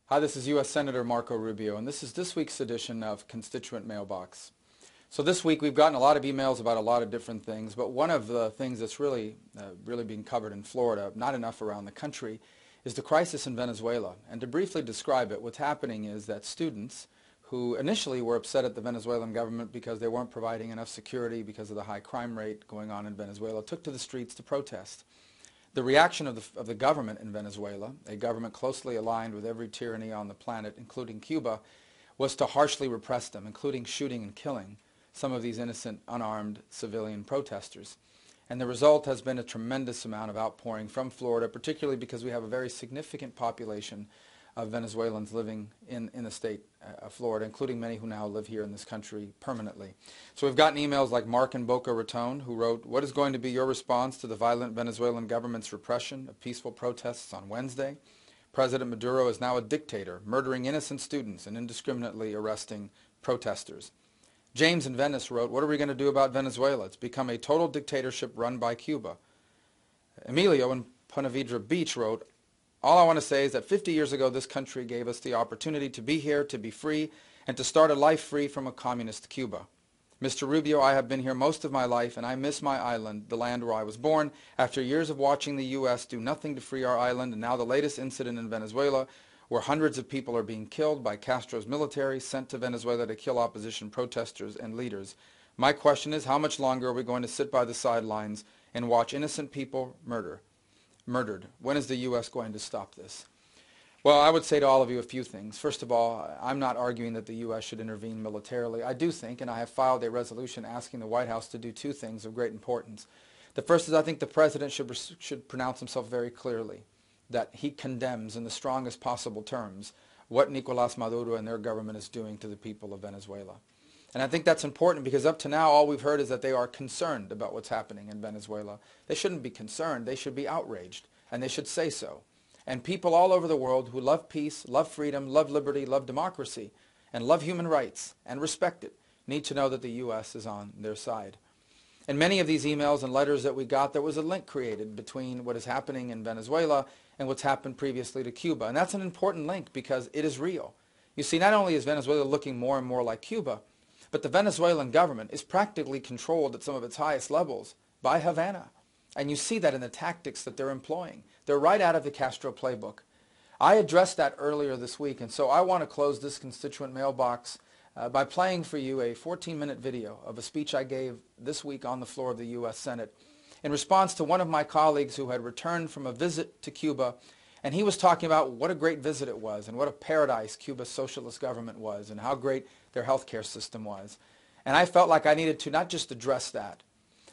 Hi, this is U.S. Senator Marco Rubio, and this is this week's edition of Constituent Mailbox. So this week we've gotten a lot of emails about a lot of different things, but one of the things that's really being covered in Florida, not enough around the country, is the crisis in Venezuela. And to briefly describe it, what's happening is that students who initially were upset at the Venezuelan government because they weren't providing enough security because of the high crime rate going on in Venezuela, took to the streets to protest. The reaction of the government in Venezuela, a government closely aligned with every tyranny on the planet, including Cuba, was to harshly repress them, including shooting and killing some of these innocent, unarmed civilian protesters. And the result has been a tremendous amount of outpouring from Florida, particularly because we have a very significant population of Venezuelans living in the state of Florida, including many who now live here in this country permanently. So we've gotten emails like Mark in Boca Raton, who wrote, "What is going to be your response to the violent Venezuelan government's repression of peaceful protests on Wednesday? President Maduro is now a dictator, murdering innocent students and indiscriminately arresting protesters." James in Venice wrote, "What are we going to do about Venezuela? It's become a total dictatorship run by Cuba." Emilio in Ponte Vedra Beach wrote, "All I want to say is that 50 years ago this country gave us the opportunity to be here, to be free, and to start a life free from a communist Cuba. Mr. Rubio, I have been here most of my life, and I miss my island, the land where I was born. After years of watching the U.S. do nothing to free our island, and now the latest incident in Venezuela, where hundreds of people are being killed by Castro's military sent to Venezuela to kill opposition protesters and leaders. My question is, how much longer are we going to sit by the sidelines and watch innocent people murdered? When is the U.S. going to stop this?" Well, I would say to all of you a few things. First of all, I'm not arguing that the U.S. should intervene militarily. I do think, and I have filed a resolution asking the White House to do two things of great importance. The first is I think the President should pronounce himself very clearly that he condemns in the strongest possible terms what Nicolás Maduro and their government is doing to the people of Venezuela. And I think that's important because up to now all we've heard is that they are concerned about what's happening in Venezuela. They shouldn't be concerned. They should be outraged, and they should say so. And people all over the world who love peace, love freedom, love liberty, love democracy, and love human rights and respect it need to know that the U.S. is on their side. In many of these emails and letters that we got, there was a link created between what is happening in Venezuela and what's happened previously to Cuba. And that's an important link because it is real. You see, not only is Venezuela looking more and more like Cuba, but the Venezuelan government is practically controlled at some of its highest levels by Havana. And you see that in the tactics that they're employing. They're right out of the Castro playbook. I addressed that earlier this week, and so I want to close this constituent mailbox by playing for you a 14-minute video of a speech I gave this week on the floor of the U.S. Senate in response to one of my colleagues who had returned from a visit to Cuba, and he was talking about what a great visit it was and what a paradise Cuba's socialist government was and how great their healthcare system was. And I felt like I needed to not just address that,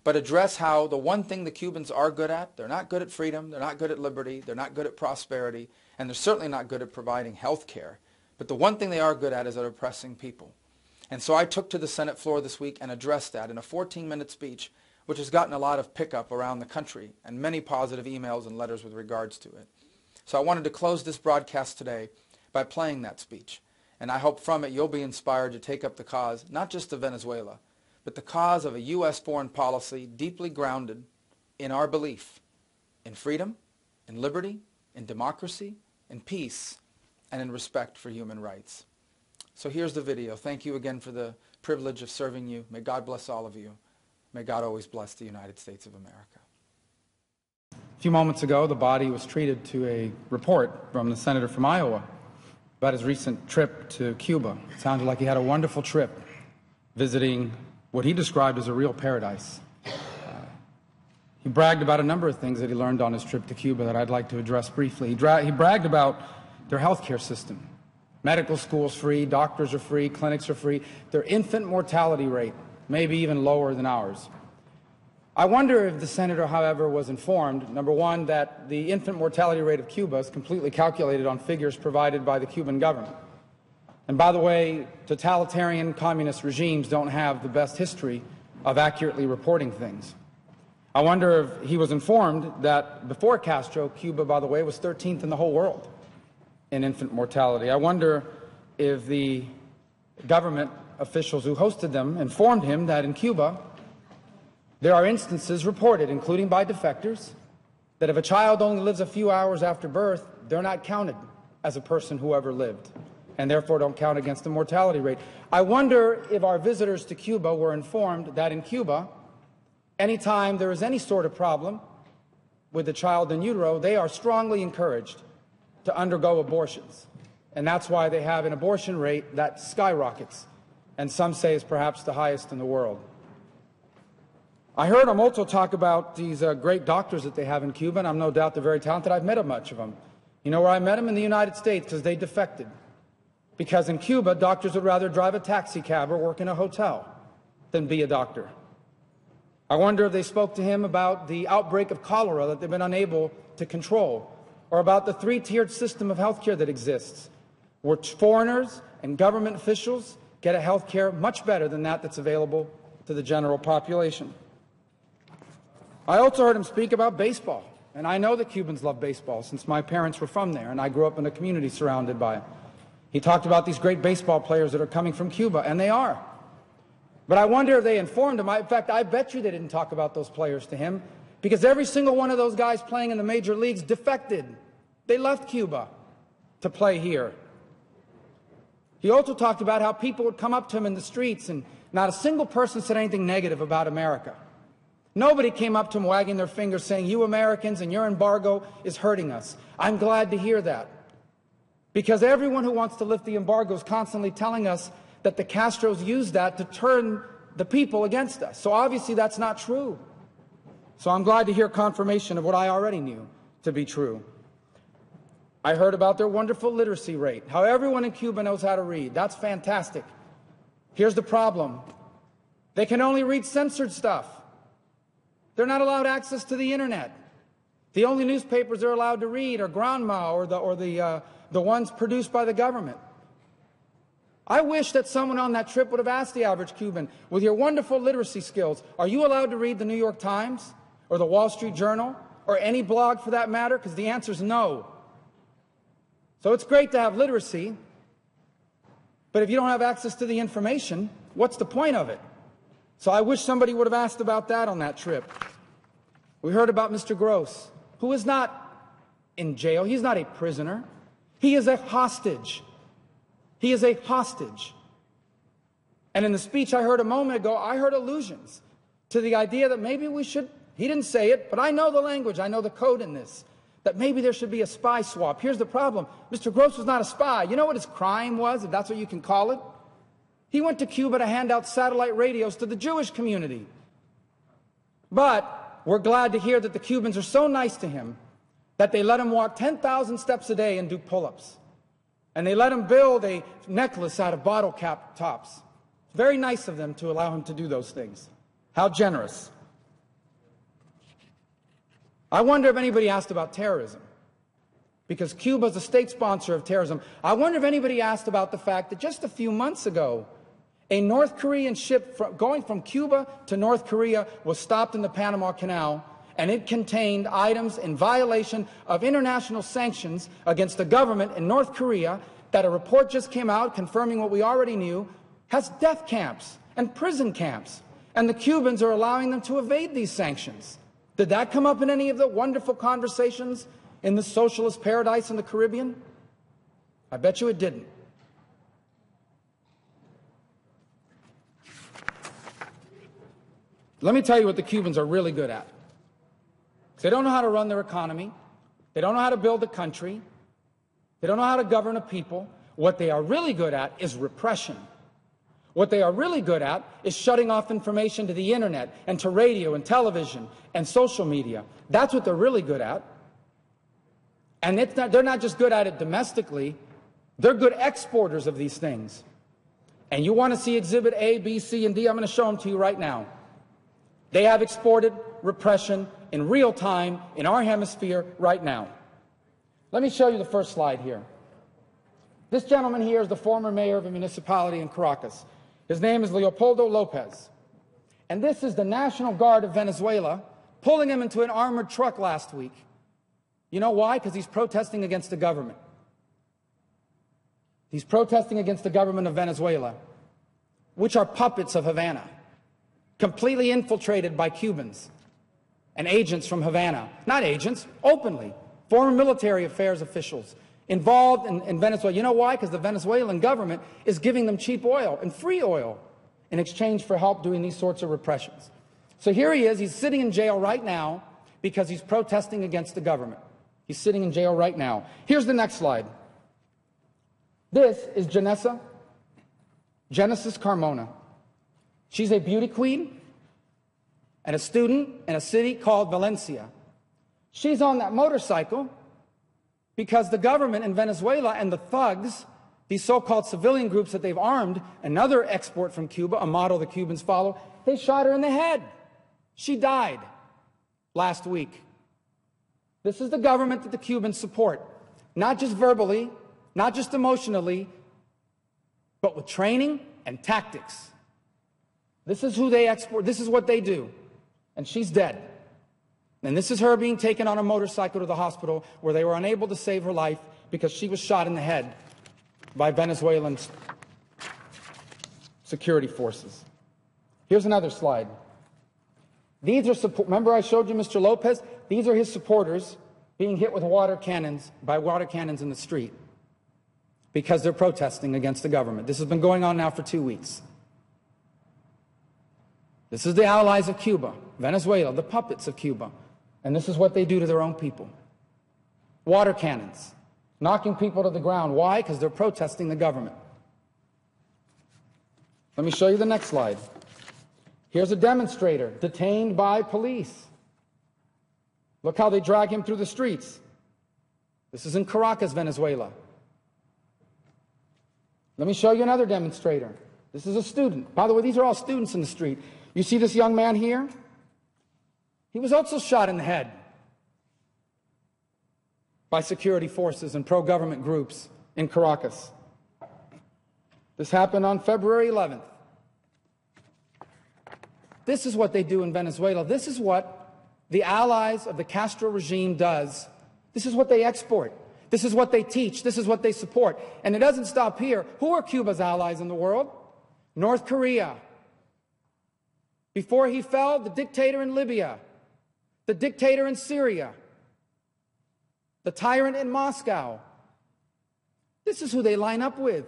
but address how the one thing the Cubans are good at, they're not good at freedom, they're not good at liberty, they're not good at prosperity, and they're certainly not good at providing health care. But the one thing they are good at is at oppressing people. And so I took to the Senate floor this week and addressed that in a 14-minute speech, which has gotten a lot of pickup around the country and many positive emails and letters with regards to it. So I wanted to close this broadcast today by playing that speech. And I hope from it you'll be inspired to take up the cause, not just of Venezuela, but the cause of a U.S. foreign policy deeply grounded in our belief in freedom, in liberty, in democracy, in peace, and in respect for human rights. So here's the video. Thank you again for the privilege of serving you. May God bless all of you. May God always bless the United States of America. A few moments ago, the body was treated to a report from the senator from Iowa about his recent trip to Cuba. It sounded like he had a wonderful trip, visiting what he described as a real paradise. He bragged about a number of things that he learned on his trip to Cuba that I'd like to address briefly. He bragged about their healthcare system. Medical schools free, doctors are free, clinics are free. Their infant mortality rate may be even lower than ours. I wonder if the senator, however, was informed, number one, that the infant mortality rate of Cuba is completely calculated on figures provided by the Cuban government. And by the way, totalitarian communist regimes don't have the best history of accurately reporting things. I wonder if he was informed that before Castro, Cuba, by the way, was 13th in the whole world in infant mortality. I wonder if the government officials who hosted them informed him that in Cuba, there are instances reported, including by defectors, that if a child only lives a few hours after birth, they're not counted as a person who ever lived, and therefore don't count against the mortality rate. I wonder if our visitors to Cuba were informed that in Cuba, anytime there is any sort of problem with the child in utero, they are strongly encouraged to undergo abortions. And that's why they have an abortion rate that skyrockets, and some say is perhaps the highest in the world. I heard them also talk about these great doctors that they have in Cuba, and I'm no doubt they're very talented. I've met a bunch of them. You know where I met them? In the United States, because they defected. Because in Cuba, doctors would rather drive a taxi cab or work in a hotel than be a doctor. I wonder if they spoke to him about the outbreak of cholera that they've been unable to control, or about the three-tiered system of health care that exists, where foreigners and government officials get a health care much better than that's available to the general population. I also heard him speak about baseball, and I know that Cubans love baseball since my parents were from there, and I grew up in a community surrounded by it. He talked about these great baseball players that are coming from Cuba, and they are. But I wonder if they informed him. In fact, I bet you they didn't talk about those players to him, because every single one of those guys playing in the major leagues defected. They left Cuba to play here. He also talked about how people would come up to him in the streets, and not a single person said anything negative about America. Nobody came up to him wagging their fingers saying, "You Americans and your embargo is hurting us." I'm glad to hear that, because everyone who wants to lift the embargo is constantly telling us that the Castros used that to turn the people against us. So obviously that's not true. So I'm glad to hear confirmation of what I already knew to be true. I heard about their wonderful literacy rate, how everyone in Cuba knows how to read. That's fantastic. Here's the problem. They can only read censored stuff. They're not allowed access to the internet. The only newspapers they're allowed to read are Granma or the ones produced by the government. I wish that someone on that trip would have asked the average Cuban, with your wonderful literacy skills, are you allowed to read the New York Times or the Wall Street Journal or any blog for that matter? Because the answer is no. So it's great to have literacy, but if you don't have access to the information, what's the point of it? So I wish somebody would have asked about that on that trip. We heard about Mr. Gross, who is not in jail. He's not a prisoner. He is a hostage. He is a hostage. And in the speech I heard a moment ago, I heard allusions to the idea that maybe we should, he didn't say it, but I know the language, I know the code in this, that maybe there should be a spy swap. Here's the problem. Mr. Gross was not a spy. You know what his crime was, if that's what you can call it? He went to Cuba to hand out satellite radios to the Jewish community. But we're glad to hear that the Cubans are so nice to him that they let him walk 10,000 steps a day and do pull-ups. And they let him build a necklace out of bottle cap tops. Very nice of them to allow him to do those things. How generous. I wonder if anybody asked about terrorism, because Cuba is a state sponsor of terrorism. I wonder if anybody asked about the fact that just a few months ago, a North Korean ship going from Cuba to North Korea was stopped in the Panama Canal, and it contained items in violation of international sanctions against the government in North Korea that a report just came out confirming what we already knew, has death camps and prison camps. And the Cubans are allowing them to evade these sanctions. Did that come up in any of the wonderful conversations in the socialist paradise in the Caribbean? I bet you it didn't. Let me tell you what the Cubans are really good at. They don't know how to run their economy. They don't know how to build a country. They don't know how to govern a people. What they are really good at is repression. What they are really good at is shutting off information to the internet and to radio and television and social media. That's what they're really good at. And they're not just good at it domestically, they're good exporters of these things. And you want to see Exhibit A, B, C, and D? I'm going to show them to you right now. They have exported repression in real time in our hemisphere right now. Let me show you the first slide here. This gentleman here is the former mayor of a municipality in Caracas. His name is Leopoldo Lopez. And this is the National Guard of Venezuela pulling him into an armored truck last week. You know why? Because he's protesting against the government. He's protesting against the government of Venezuela, which are puppets of Havana, completely infiltrated by Cubans and agents from Havana. Not agents, openly. Former military affairs officials involved in Venezuela. You know why? Because the Venezuelan government is giving them cheap oil and free oil in exchange for help doing these sorts of repressions. So here he is. He's sitting in jail right now because he's protesting against the government. He's sitting in jail right now. Here's the next slide. This is Genesis Carmona. She's a beauty queen and a student in a city called Valencia. She's on that motorcycle because the government in Venezuela and the thugs, these so-called civilian groups that they've armed, another export from Cuba, a model the Cubans follow, they shot her in the head. She died last week. This is the government that the Cubans support, not just verbally, not just emotionally, but with training and tactics. This is who they export. This is what they do. And she's dead. And this is her being taken on a motorcycle to the hospital where they were unable to save her life because she was shot in the head by Venezuelan security forces. Here's another slide. These are remember I showed you Mr. Lopez? These are his supporters being hit with water cannons in the street because they're protesting against the government. This has been going on now for 2 weeks. This is the allies of Cuba, Venezuela, the puppets of Cuba. And this is what they do to their own people. Water cannons, knocking people to the ground. Why? Because they're protesting the government. Let me show you the next slide. Here's a demonstrator detained by police. Look how they drag him through the streets. This is in Caracas, Venezuela. Let me show you another demonstrator. This is a student. By the way, these are all students in the street. You see this young man here? He was also shot in the head by security forces and pro-government groups in Caracas. This happened on February 11th. This is what they do in Venezuela. This is what the allies of the Castro regime does. This is what they export. This is what they teach. This is what they support. And it doesn't stop here. Who are Cuba's allies in the world? North Korea. Before he fell, the dictator in Libya, the dictator in Syria, the tyrant in Moscow. This is who they line up with.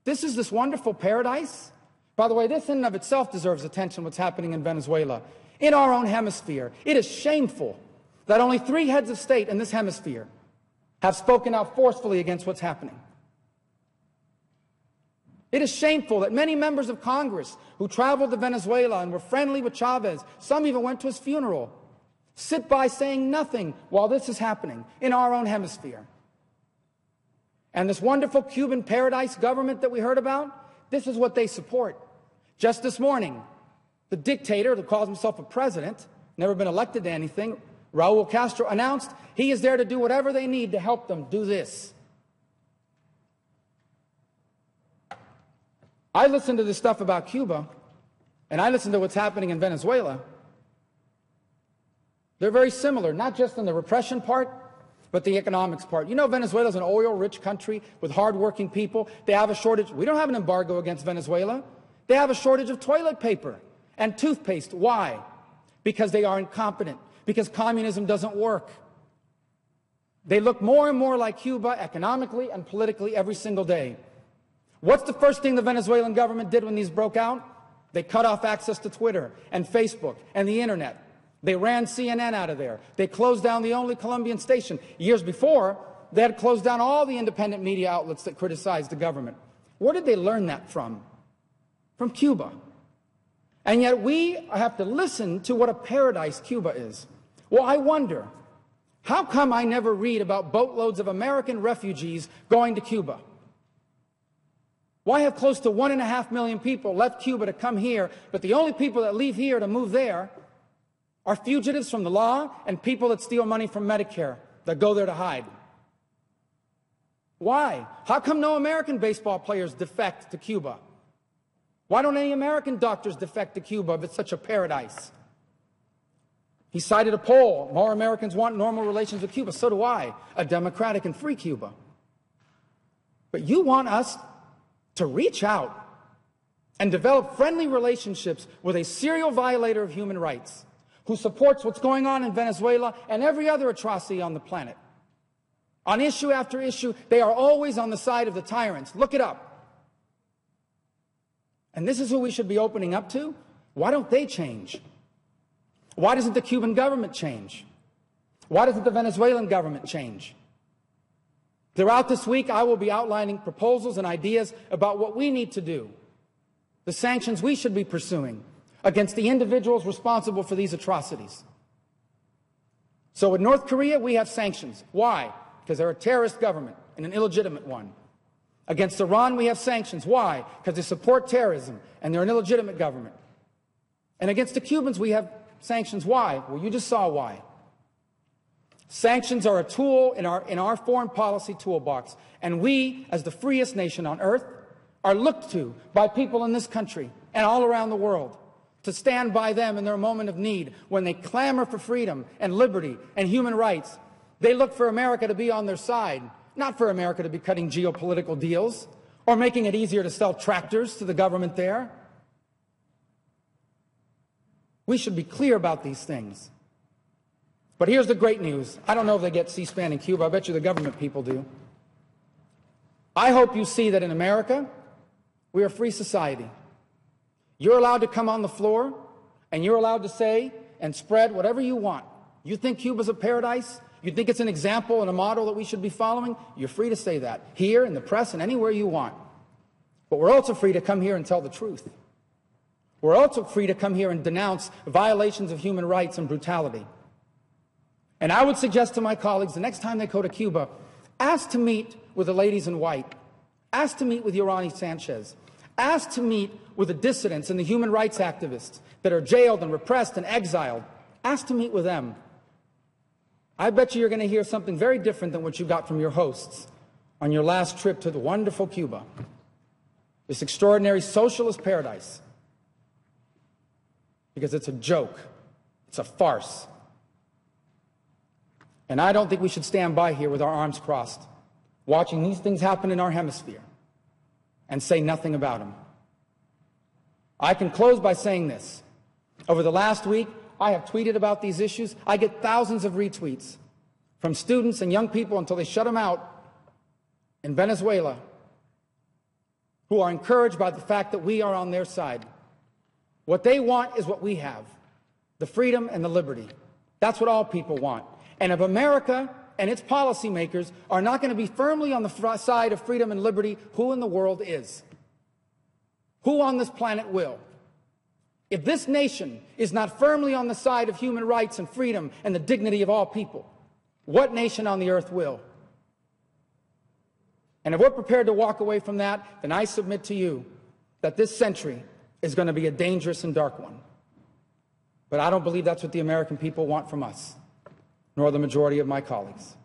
This is this wonderful paradise. By the way, this in and of itself deserves attention, what's happening in Venezuela. In our own hemisphere, it is shameful that only 3 heads of state in this hemisphere have spoken out forcefully against what's happening. It is shameful that many members of Congress who traveled to Venezuela and were friendly with Chavez, some even went to his funeral, sit by saying nothing while this is happening in our own hemisphere. And this wonderful Cuban paradise government that we heard about, this is what they support. Just this morning, the dictator who calls himself a president, never been elected to anything, Raul Castro, announced he is there to do whatever they need to help them do this. I listen to this stuff about Cuba, and I listen to what's happening in Venezuela. They're very similar, not just in the repression part, but the economics part. You know, Venezuela's an oil-rich country with hard-working people. They have a shortage. We don't have an embargo against Venezuela. They have a shortage of toilet paper and toothpaste. Why? Because they are incompetent, because communism doesn't work. They look more and more like Cuba economically and politically every single day. What's the first thing the Venezuelan government did when these broke out? They cut off access to Twitter and Facebook and the internet. They ran CNN out of there. They closed down the only Colombian station. Years before, they had closed down all the independent media outlets that criticized the government. Where did they learn that from? From Cuba. And yet we have to listen to what a paradise Cuba is. Well, I wonder, how come I never read about boatloads of American refugees going to Cuba? Why have close to 1.5 million people left Cuba to come here, but the only people that leave here to move there are fugitives from the law and people that steal money from Medicare, that go there to hide? Why? How come no American baseball players defect to Cuba? Why don't any American doctors defect to Cuba if it's such a paradise? He cited a poll. More Americans want normal relations with Cuba. So do I. A democratic and free Cuba. But you want us to reach out and develop friendly relationships with a serial violator of human rights who supports what's going on in Venezuela and every other atrocity on the planet. On issue after issue, they are always on the side of the tyrants. Look it up. And this is who we should be opening up to? Why don't they change? Why doesn't the Cuban government change? Why doesn't the Venezuelan government change? Throughout this week, I will be outlining proposals and ideas about what we need to do, the sanctions we should be pursuing against the individuals responsible for these atrocities. So with North Korea, we have sanctions. Why? Because they're a terrorist government and an illegitimate one. Against Iran, we have sanctions. Why? Because they support terrorism and they're an illegitimate government. And against the Cubans, we have sanctions. Why? Well, you just saw why. Sanctions are a tool in our foreign policy toolbox, and we, as the freest nation on earth, are looked to by people in this country and all around the world to stand by them in their moment of need when they clamor for freedom and liberty and human rights. They look for America to be on their side, not for America to be cutting geopolitical deals or making it easier to sell tractors to the government there. We should be clear about these things. But here's the great news. I don't know if they get C-SPAN in Cuba. I bet you the government people do. I hope you see that in America, we are a free society. You're allowed to come on the floor, and you're allowed to say and spread whatever you want. You think Cuba's a paradise? You think it's an example and a model that we should be following? You're free to say that, here, in the press, and anywhere you want. But we're also free to come here and tell the truth. We're also free to come here and denounce violations of human rights and brutality. And I would suggest to my colleagues, the next time they go to Cuba, ask to meet with the ladies in white. Ask to meet with Yorani Sanchez. Ask to meet with the dissidents and the human rights activists that are jailed and repressed and exiled. Ask to meet with them. I bet you're going to hear something very different than what you got from your hosts on your last trip to the wonderful Cuba, this extraordinary socialist paradise. Because it's a joke. It's a farce. And I don't think we should stand by here with our arms crossed, watching these things happen in our hemisphere and say nothing about them. I can close by saying this. Over the last week, I have tweeted about these issues. I get thousands of retweets from students and young people until they shut them out in Venezuela who are encouraged by the fact that we are on their side. What they want is what we have, the freedom and the liberty. That's what all people want. And if America and its policymakers are not going to be firmly on the side of freedom and liberty, who in the world is? Who on this planet will? If this nation is not firmly on the side of human rights and freedom and the dignity of all people, what nation on the earth will? And if we're prepared to walk away from that, then I submit to you that this century is going to be a dangerous and dark one. But I don't believe that's what the American people want from us, nor the majority of my colleagues.